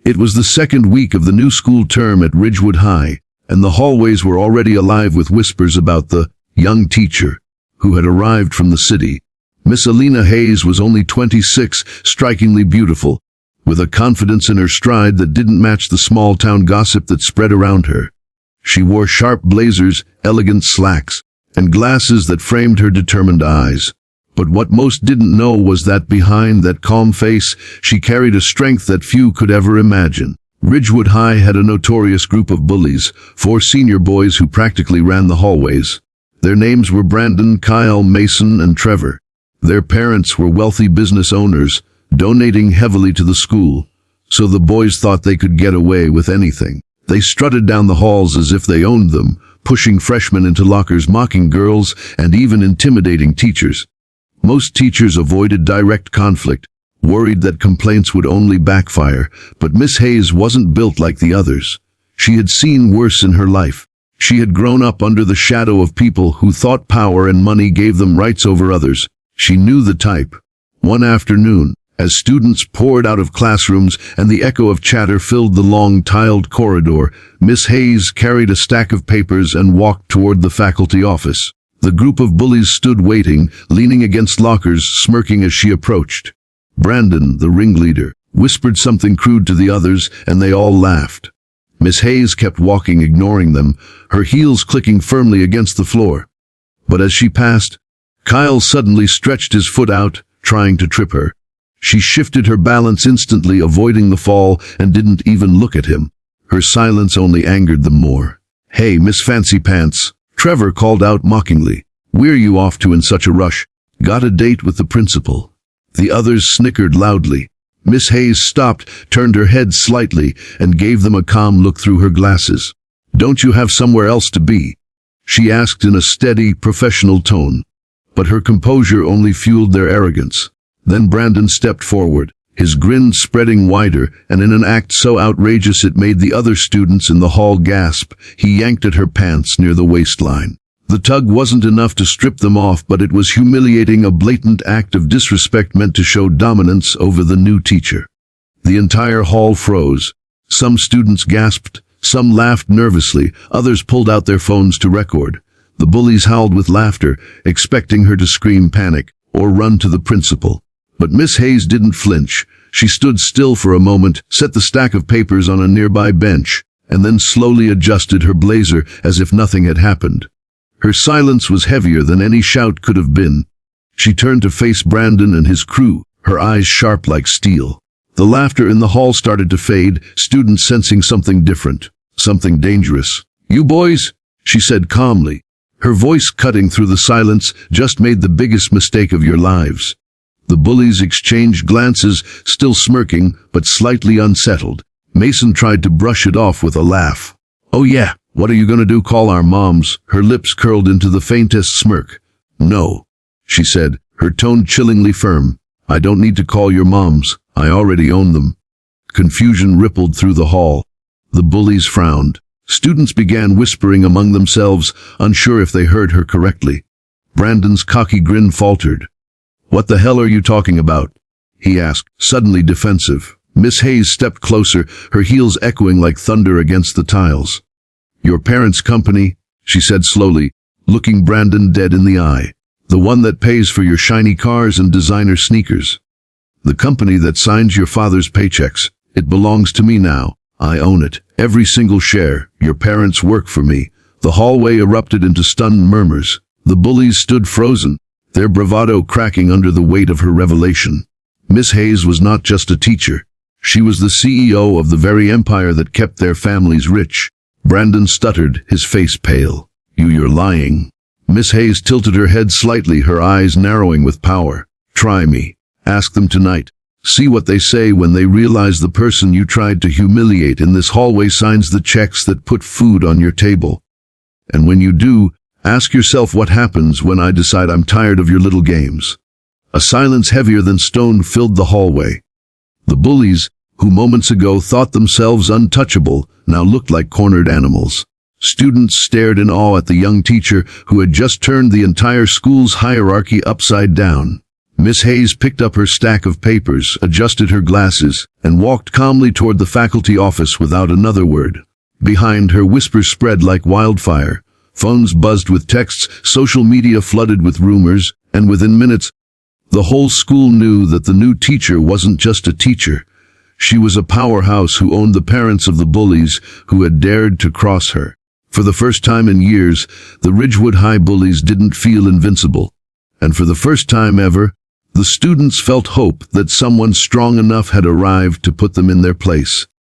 It was the second week of the new school term at Ridgewood High, and the hallways were already alive with whispers about the young teacher who had arrived from the city. Miss Alina Hayes was only 26, strikingly beautiful, with a confidence in her stride that didn't match the small-town gossip that spread around her. She wore sharp blazers, elegant slacks, and glasses that framed her determined eyes. But what most didn't know was that behind that calm face, she carried a strength that few could ever imagine. Ridgewood High had a notorious group of bullies, 4 senior boys who practically ran the hallways. Their names were Brandon, Kyle, Mason, and Trevor. Their parents were wealthy business owners, donating heavily to the school, so the boys thought they could get away with anything. They strutted down the halls as if they owned them, pushing freshmen into lockers, mocking girls, and even intimidating teachers. Most teachers avoided direct conflict, worried that complaints would only backfire, but Miss Hayes wasn't built like the others. She had seen worse in her life. She had grown up under the shadow of people who thought power and money gave them rights over others. She knew the type. One afternoon, as students poured out of classrooms and the echo of chatter filled the long tiled corridor, Miss Hayes carried a stack of papers and walked toward the faculty office. The group of bullies stood waiting, leaning against lockers, smirking as she approached. Brandon, the ringleader, whispered something crude to the others, and they all laughed. Miss Hayes kept walking, ignoring them, her heels clicking firmly against the floor. But as she passed, Kyle suddenly stretched his foot out, trying to trip her. She shifted her balance instantly, avoiding the fall, and didn't even look at him. Her silence only angered them more. "Hey, Miss Fancy Pants," Trevor called out mockingly. "Where you off to in such a rush? Got a date with the principal?" The others snickered loudly. Miss Hayes stopped, turned her head slightly, and gave them a calm look through her glasses. "Don't you have somewhere else to be?" she asked in a steady, professional tone. But her composure only fueled their arrogance. Then Brandon stepped forward, his grin spreading wider, and in an act so outrageous it made the other students in the hall gasp, he yanked at her pants near the waistline. The tug wasn't enough to strip them off, but it was humiliating, a blatant act of disrespect meant to show dominance over the new teacher. The entire hall froze. Some students gasped, some laughed nervously, others pulled out their phones to record. The bullies howled with laughter, expecting her to scream panic or run to the principal. But Miss Hayes didn't flinch. She stood still for a moment, set the stack of papers on a nearby bench, and then slowly adjusted her blazer as if nothing had happened. Her silence was heavier than any shout could have been. She turned to face Brandon and his crew, her eyes sharp like steel. The laughter in the hall started to fade, students sensing something different, something dangerous. "You boys," she said calmly, her voice cutting through the silence, "just made the biggest mistake of your lives." The bullies exchanged glances, still smirking, but slightly unsettled. Mason tried to brush it off with a laugh. "Oh yeah, what are you going to do, call our moms?" Her lips curled into the faintest smirk. "No," she said, her tone chillingly firm. "I don't need to call your moms. I already own them." Confusion rippled through the hall. The bullies frowned. Students began whispering among themselves, unsure if they heard her correctly. Brandon's cocky grin faltered. "What the hell are you talking about?" he asked, suddenly defensive. Miss Hayes stepped closer, her heels echoing like thunder against the tiles. "Your parents' company," she said slowly, looking Brandon dead in the eye. "The one that pays for your shiny cars and designer sneakers. The company that signs your father's paychecks. It belongs to me now. I own it. Every single share. Your parents work for me." The hallway erupted into stunned murmurs. The bullies stood frozen, their bravado cracking under the weight of her revelation. Miss Hayes was not just a teacher. She was the CEO of the very empire that kept their families rich. Brandon stuttered, his face pale. You're lying." Miss Hayes tilted her head slightly, her eyes narrowing with power. "Try me. Ask them tonight. See what they say when they realize the person you tried to humiliate in this hallway signs the checks that put food on your table. And when you do, ask yourself what happens when I decide I'm tired of your little games." A silence heavier than stone filled the hallway. The bullies, who moments ago thought themselves untouchable, now looked like cornered animals. Students stared in awe at the young teacher who had just turned the entire school's hierarchy upside down. Miss Hayes picked up her stack of papers, adjusted her glasses, and walked calmly toward the faculty office without another word. Behind her, whispers spread like wildfire. Phones buzzed with texts, social media flooded with rumors, and within minutes, the whole school knew that the new teacher wasn't just a teacher. She was a powerhouse who owned the parents of the bullies who had dared to cross her. For the first time in years, the Ridgewood High bullies didn't feel invincible. And for the first time ever, the students felt hope that someone strong enough had arrived to put them in their place.